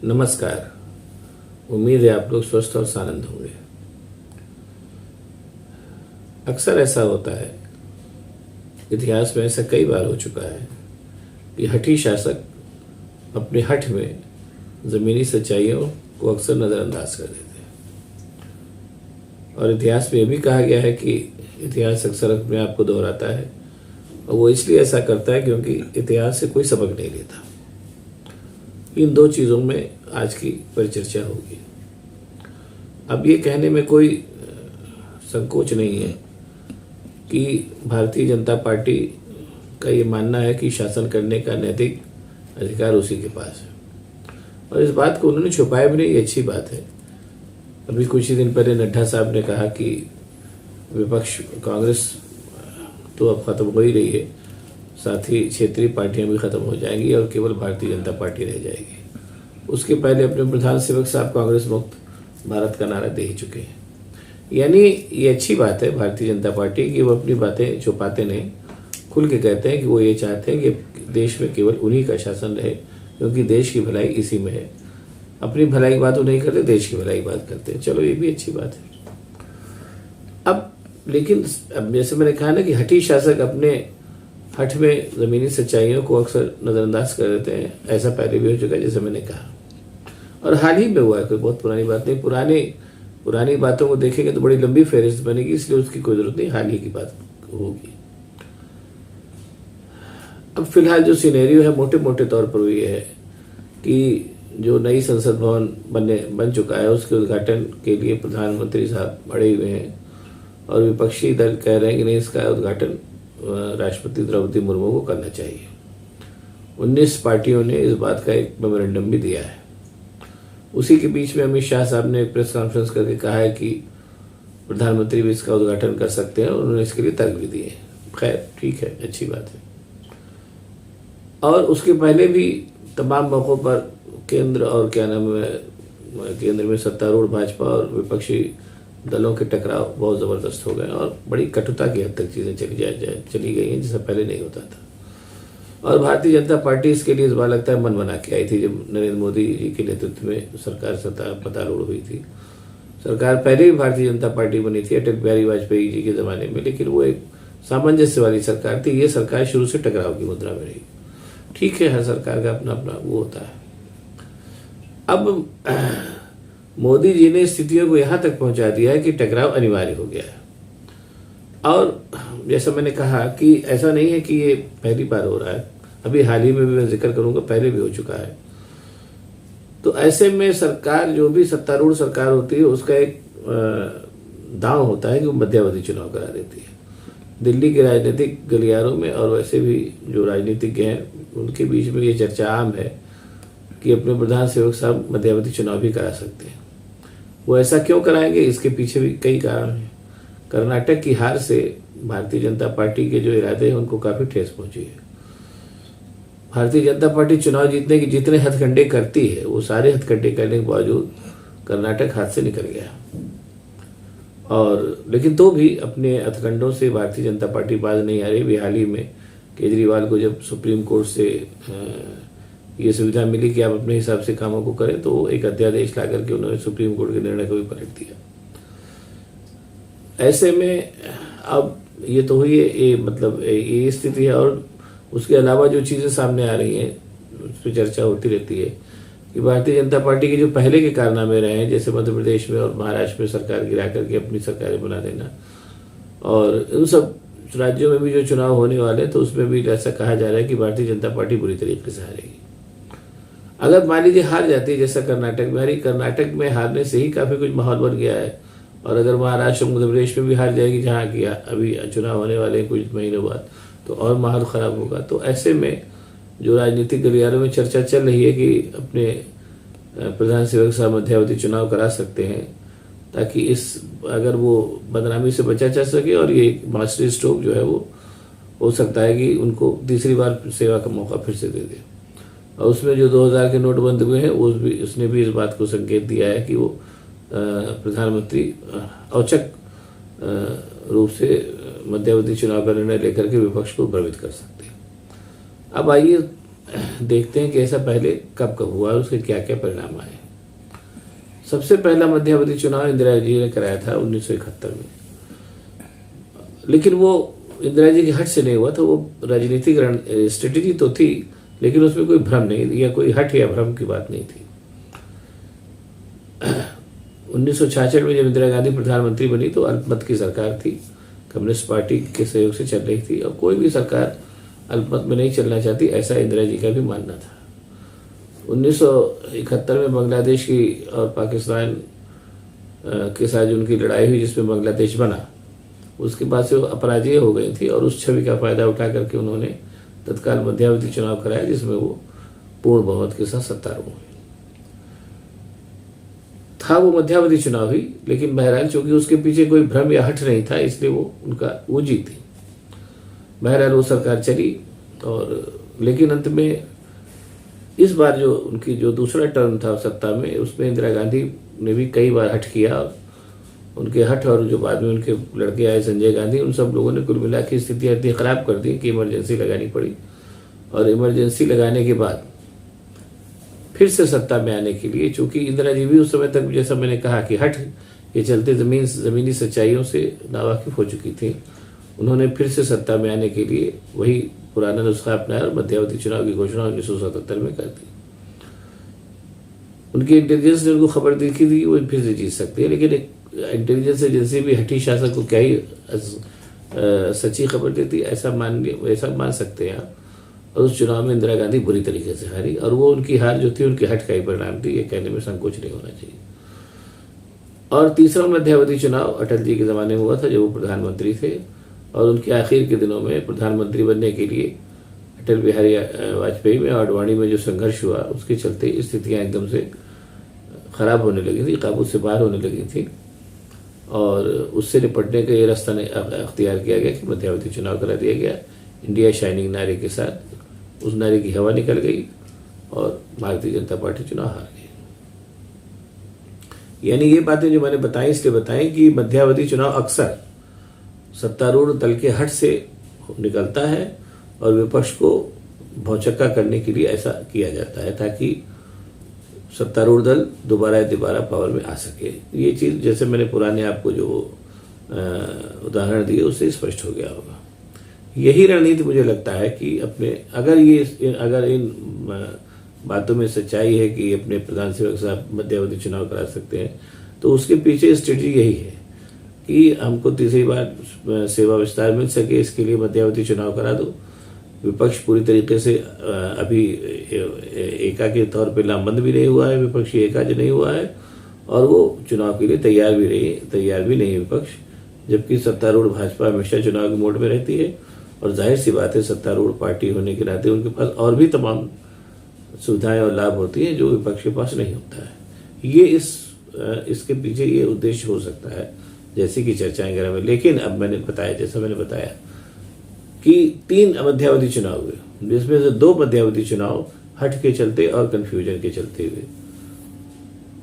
नमस्कार। उम्मीद है आप लोग स्वस्थ और सानंद होंगे। अक्सर ऐसा होता है, इतिहास में ऐसा कई बार हो चुका है कि हठी शासक अपने हठ में ज़मीनी सच्चाइयों को अक्सर नज़रअंदाज कर देते हैं। और इतिहास में यह भी कहा गया है कि इतिहास अक्सर अपने आप को दोहराता है, और वो इसलिए ऐसा करता है क्योंकि इतिहास से कोई सबक नहीं लेता। इन दो चीज़ों में आज की परिचर्चा होगी। अब ये कहने में कोई संकोच नहीं है कि भारतीय जनता पार्टी का ये मानना है कि शासन करने का नैतिक अधिकार उसी के पास है, और इस बात को उन्होंने छुपाया भी नहीं। ये अच्छी बात है। अभी कुछ ही दिन पहले नड्डा साहब ने कहा कि विपक्ष कांग्रेस तो अब खत्म हो ही रही है, साथ ही क्षेत्रीय पार्टियां भी खत्म हो जाएंगी और केवल भारतीय जनता पार्टी रह जाएगी। उसके पहले अपने प्रधान सेवक साहब कांग्रेस मुक्त भारत का नारा दे ही चुके हैं। यानी ये अच्छी बात है भारतीय जनता पार्टी की, वो अपनी बातें छुपाते नहीं, खुल के कहते हैं कि वो ये चाहते हैं कि देश में केवल उन्हीं का शासन रहे, क्योंकि देश की भलाई इसी में है। अपनी भलाई की बात वो नहीं करते, देश की भलाई की बात करते हैं। चलो, ये भी अच्छी बात है। अब जैसे मैंने कहा ना कि हठी शासक अपने हठ में ज़मीनी सच्चाइयों को अक्सर नज़रअंदाज कर देते हैं। ऐसा पहले भी हो चुका है, जैसे मैंने कहा, और हाल ही में हुआ है। कोई बहुत पुरानी बात नहीं। पुरानी बातों को देखेंगे तो बड़ी लंबी फहरिस्त बनेगी, इसलिए उसकी कोई जरूरत नहीं। हाल ही की बात होगी। अब फिलहाल जो सिनेरियो है मोटे मोटे तौर पर वो ये है कि जो नई संसद भवन बन चुका है, उसके उद्घाटन के लिए प्रधानमंत्री साहब अड़े हुए हैं, और विपक्षी दल कह रहे हैं कि नहीं, इसका उद्घाटन राष्ट्रपति द्रौपदी मुर्मू को करना चाहिए। 19 पार्टियों ने इस बात का एक मेमोरेंडम भी दिया है। उसी के बीच में अमित शाह साहब ने एक प्रेस कॉन्फ्रेंस करके कहा है कि प्रधानमंत्री भी इसका उद्घाटन कर सकते हैं, और उन्होंने इसके लिए तर्क भी दिए। खैर, ठीक है, अच्छी बात है। और उसके पहले भी तमाम मौक़ों पर केंद्र में सत्तारूढ़ भाजपा और विपक्षी दलों के टकराव बहुत ज़बरदस्त हो गए, और बड़ी कटुता की हद तक चीज़ें चली गई हैं, जिससे पहले नहीं होता था। और भारतीय जनता पार्टी इसके लिए इस बार लगता है मन बना के आई थी। जब नरेंद्र मोदी जी के नेतृत्व में सरकार पतारूढ़ हुई थी, सरकार पहले भी भारतीय जनता पार्टी बनी थी अटल बिहारी वाजपेयी जी के ज़माने में, लेकिन वो एक सामंजस्य वाली सरकार थी। ये सरकार शुरू से टकराव की मुद्रा में रही। ठीक है, हर सरकार का अपना अपना वो होता है। अब मोदी जी ने स्थितियों को यहाँ तक पहुँचा दिया है कि टकराव अनिवार्य हो गया है। और जैसा मैंने कहा कि ऐसा नहीं है कि ये पहली बार हो रहा है। अभी हाल ही में भी मैं जिक्र करूंगा, पहले भी हो चुका है। तो ऐसे में सरकार, जो भी सत्तारूढ़ सरकार होती है, उसका एक दांव होता है कि वो मध्यावधि चुनाव करा देती है। दिल्ली के राजनीतिक गलियारों में और वैसे भी जो राजनीतिज्ञ हैं उनके बीच में ये चर्चा आम है कि अपने प्रधान सेवक साहब मध्यावधि चुनाव भी करा सकते हैं। वो ऐसा क्यों कराएंगे, इसके पीछे भी कई कारण हैं। कर्नाटक की हार से भारतीय जनता पार्टी के जो इरादे हैं उनको काफ़ी ठेस पहुंची है। भारतीय जनता पार्टी चुनाव जीतने की जितने हथकंडे करती है, वो सारे हथकंडे करने के बावजूद कर्नाटक हाथ से निकल गया। और लेकिन तो भी अपने हथकंडों से भारतीय जनता पार्टी बाज नहीं आ रही। भी हाल ही में केजरीवाल को जब सुप्रीम कोर्ट से ये सुविधा मिली कि आप अपने हिसाब से कामों को करें, तो एक अध्यादेश ला करके उन्होंने सुप्रीम कोर्ट के निर्णय को भी पलट दिया। ऐसे में अब ये तो हुई है, मतलब ये स्थिति है। और उसके अलावा जो चीज़ें सामने आ रही हैं उस पर चर्चा होती रहती है कि भारतीय जनता पार्टी के जो पहले के कारनामे रहे हैं, जैसे मध्य प्रदेश में और महाराष्ट्र में सरकार गिरा करके अपनी सरकारें बना देना, और इन सब राज्यों में भी जो चुनाव होने वाले, तो उसमें भी ऐसा कहा जा रहा है कि भारतीय जनता पार्टी बुरी तरीके से हारेगी। अगर मान लीजिए हार जाती है, जैसा कर्नाटक में हारने से ही काफ़ी कुछ माहौल बन गया है, और अगर महाराष्ट्र मध्य प्रदेश में भी हार जाएगी, जहाँ की अभी चुनाव होने वाले हैं कुछ महीनों बाद, तो और माहौल ख़राब होगा। तो ऐसे में जो राजनीतिक गलियारों में चर्चा चल रही है कि अपने प्रधान सेवक साहब मध्यावधि चुनाव करा सकते हैं, ताकि अगर वो बदनामी से बचा जा सके, और ये मास्टर स्ट्रोक जो है वो हो सकता है कि उनको तीसरी बार सेवा का मौका फिर से दे दे। और उसमें जो 2000 के नोट बंद हुए हैं, उसने भी इस बात को संकेत दिया है कि वो प्रधानमंत्री औचक रूप से मध्यावधि चुनाव का निर्णय लेकर के विपक्ष को भ्रमित कर सकते हैं। अब आइए, देखते हैं कि ऐसा पहले कब कब हुआ और उसके क्या क्या परिणाम आए। सबसे पहला मध्यावधि चुनाव इंदिरा जी ने कराया था 1971 में, लेकिन वो इंदिरा जी के हट से नहीं हुआ था। वो राजनीतिक स्ट्रेटेजी तो थी, लेकिन उसमें कोई भ्रम नहीं या कोई हट या भ्रम की बात नहीं थी। 1966 में जब इंदिरा गांधी प्रधानमंत्री बनी तो अल्पमत की सरकार थी, कम्युनिस्ट पार्टी के सहयोग से चल रही थी, और कोई भी सरकार अल्पमत में नहीं चलना चाहती, ऐसा इंदिरा जी का भी मानना था। 1971 में बांग्लादेश की और पाकिस्तान के साथ जो उनकी लड़ाई हुई, जिसमें बांग्लादेश बना, उसके बाद से वो अपराजय हो गई थी, और उस छवि का फायदा उठा करके उन्होंने तत्काल मध्यावधि चुनाव कराया, जिसमें वो पूर्ण बहुमत के साथ सत्तारूढ़ हुए। था वो मध्यावधि चुनाव ही, लेकिन बहरहाल चूंकि उसके पीछे कोई भ्रम या हट नहीं था, इसलिए वो जीती। बहरहाल वो सरकार चली, और लेकिन अंत में इस बार जो उनकी जो दूसरा टर्म था सत्ता में, उसमें इंदिरा गांधी ने भी कई बार हट किया। उनके हट और जो बाद में उनके लड़के आए संजय गांधी, उन सब लोगों ने कुल मिला के स्थितियां इतनी खराब कर दी कि इमरजेंसी लगानी पड़ी। और इमरजेंसी लगाने के बाद फिर से सत्ता में आने के लिए, चूंकि इंदिरा जी भी उस समय तक, जैसा मैंने कहा कि हट के चलते जमीनी सच्चाइयों से नावाकिफ हो चुकी थी, उन्होंने फिर से सत्ता में आने के लिए वही पुराना नुस्खा अपनाया और मध्यावधि चुनाव की घोषणा 1977 में कर दी। उनकी इंटेलिजेंस ने उनको खबर दी थी वो फिर से जीत सकते हैं, लेकिन इंटेलिजेंस एजेंसी भी हठी शासक को क्या ही सच्ची खबर देती, ऐसा मान सकते हैं आप। और उस चुनाव में इंदिरा गांधी बुरी तरीके से हारी, और वो उनकी हार जो थी उनकी हट का ही परिणाम थी, ये कहने में संकोच नहीं होना चाहिए। और तीसरा मध्यावधि चुनाव अटल जी के जमाने में हुआ था, जब वो प्रधानमंत्री थे, और उनके आखिर के दिनों में प्रधानमंत्री बनने के लिए अटल बिहारी वाजपेयी में और अडवाणी में जो संघर्ष हुआ, उसके चलते स्थितियां एकदम से खराब होने लगी थी, काबू से बाहर होने लगी थी, और उससे निपटने का ये रास्ता अख्तियार किया गया कि मध्यावधि चुनाव करा दिया गया। इंडिया शाइनिंग नारे के साथ उस नारे की हवा निकल गई और भारतीय जनता पार्टी चुनाव हार गई। यानी ये बातें जो मैंने बताई, इसलिए बताएं कि मध्यावधि चुनाव अक्सर सत्तारूढ़ दल के हट से निकलता है और विपक्ष को भौचक्का करने के लिए ऐसा किया जाता है, ताकि सत्तारूढ़ दल दोबारा पावर में आ सके। ये चीज जैसे मैंने पुराने आपको जो उदाहरण दिए उससे स्पष्ट हो गया होगा। यही रणनीति मुझे लगता है कि अगर इन बातों में सच्चाई है कि अपने प्रधान सेवक साहब मध्यावधि चुनाव करा सकते हैं, तो उसके पीछे स्ट्रेटजी यही है कि हमको तीसरी बार सेवा विस्तार मिल सके, इसके लिए मध्यावधि चुनाव करा दो। विपक्ष पूरी तरीके से अभी एका के तौर पे लामबंद भी नहीं हुआ है, विपक्षी एका जो नहीं हुआ है, और वो चुनाव के लिए तैयार भी नहीं है विपक्ष, जबकि सत्तारूढ़ भाजपा हमेशा चुनाव के मोड में रहती है। और जाहिर सी बात है, सत्तारूढ़ पार्टी होने के नाते उनके पास और भी तमाम सुविधाएं और लाभ होती हैं जो विपक्ष के पास नहीं होता है। ये इसके पीछे ये उद्देश्य हो सकता है, जैसे कि चर्चाएं करें में। लेकिन अब जैसा मैंने बताया कि 3 मध्यावधि चुनाव हुए, जिसमें से 2 मध्यावधि चुनाव हट के चलते और कंफ्यूजन के चलते हुए,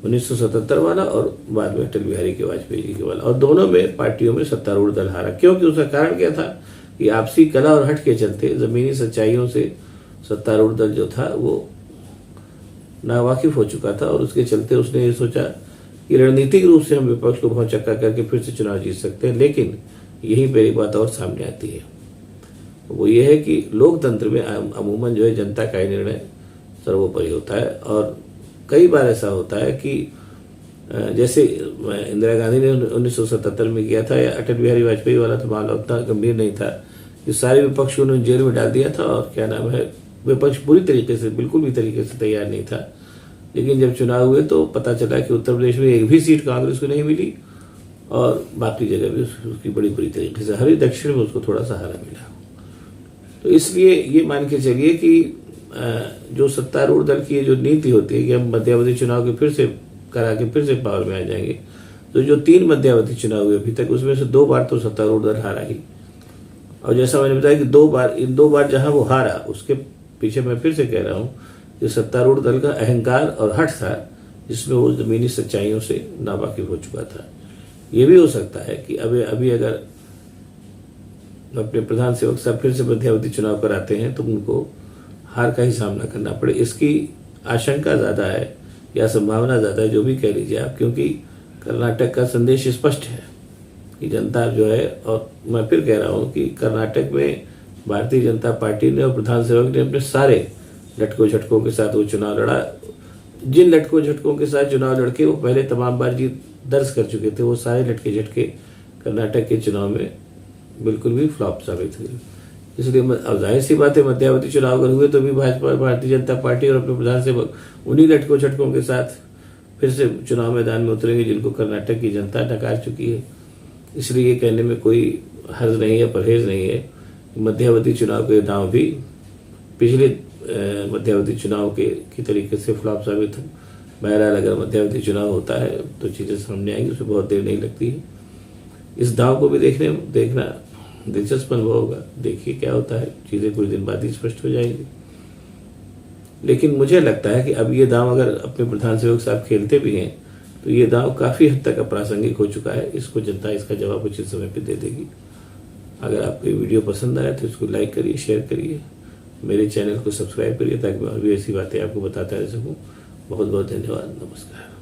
1977 वाला और बाद में अटल बिहारी के वाजपेयी जी के वाला, और दोनों में पार्टियों में सत्तारूढ़ दल हारा। क्योंकि उसका कारण क्या था कि आपसी कला और हट के चलते जमीनी सच्चाइयों से सत्तारूढ़ दल जो था वो नावाकिफ हो चुका था, और उसके चलते उसने ये सोचा कि रणनीतिक रूप से हम विपक्ष को भौचक्का करके फिर से चुनाव जीत सकते हैं। लेकिन यही मेरी बात और सामने आती है, वो ये है कि लोकतंत्र में अमूमन जो है जनता का ही निर्णय सर्वोपरि होता है। और कई बार ऐसा होता है कि जैसे इंदिरा गांधी ने 1977 में किया था, या अटल बिहारी वाजपेयी वाला तो मामला उतना गंभीर नहीं था कि सारे विपक्ष को उन्होंने जेल में डाल दिया था, और क्या नाम है, विपक्ष बिल्कुल भी तरीके से तैयार नहीं था। लेकिन जब चुनाव हुए तो पता चला कि उत्तर प्रदेश में एक भी सीट कांग्रेस को नहीं मिली, और बाकी जगह भी उसकी बड़ी बुरी तरीके से हारी। दक्षिण में उसको थोड़ा सा हारा मिला। तो इसलिए ये मान के चलिए कि जो सत्तारूढ़ दल की जो नीति होती है कि हम मध्यावधि चुनाव के फिर से करा के फिर से पावर में आ जाएंगे, तो जो 3 मध्यावधि चुनाव हुए अभी तक, उसमें से 2 बार तो सत्तारूढ़ दल हारा ही। और जैसा मैंने बताया कि 2 बार जहां वो हारा, उसके पीछे मैं फिर से कह रहा हूं कि सत्तारूढ़ दल का अहंकार और हट था, जिसमें वो जमीनी सच्चाइयों से नावाकिफ हो चुका था। ये भी हो सकता है कि अभी अगर अपने प्रधान सेवक साहब फिर से मध्यावधि चुनाव कराते हैं तो उनको हार का ही सामना करना पड़े, इसकी आशंका ज़्यादा है या संभावना ज़्यादा है, जो भी कह लीजिए आप, क्योंकि कर्नाटक का संदेश स्पष्ट है कि जनता जो है, और मैं फिर कह रहा हूँ कि कर्नाटक में भारतीय जनता पार्टी ने और प्रधान सेवक ने अपने सारे लटकों झटकों के साथ वो चुनाव लड़ा। जिन लटकों झटकों के साथ चुनाव लड़के वो पहले तमाम बार जीत दर्ज कर चुके थे, वो सारे लटके झटके कर्नाटक के चुनाव में बिल्कुल भी फ्लॉप साबित हुए। इसलिए अब जाहिर सी बात है, मध्यावधि चुनाव अगर हुए तो भी भाजपा, भारतीय जनता पार्टी और अपने प्रधान सेवक उन्हीं लटकों झटकों के साथ फिर से चुनाव मैदान में उतरेंगे, जिनको कर्नाटक की जनता नकार चुकी है। इसलिए ये कहने में कोई हर्ज नहीं है, परहेज नहीं है। मध्यावधि चुनाव के दांव भी पिछले मध्यावधि चुनाव की तरीके से फ्लॉप साबित हो। बहरहाल अगर मध्यावधि चुनाव होता है तो चीज़ें सामने आएंगी, उसमें बहुत देर नहीं लगती है। इस दांव को भी देखना दिलचस्प अनुभव होगा। देखिए क्या होता है, चीज़ें कुछ दिन बाद ही स्पष्ट हो जाएंगी। लेकिन मुझे लगता है कि अब ये दांव अगर अपने प्रधान सेवक साहब खेलते भी हैं तो ये दांव काफ़ी हद तक अप्रासंगिक हो चुका है। इसको जनता इसका जवाब उचित समय पर दे देगी। अगर आपको ये वीडियो पसंद आया तो इसको लाइक करिए, शेयर करिए, मेरे चैनल को सब्सक्राइब करिए ताकि मैं और भी ऐसी बातें आपको बताता रह सकूँ। बहुत बहुत धन्यवाद। नमस्कार।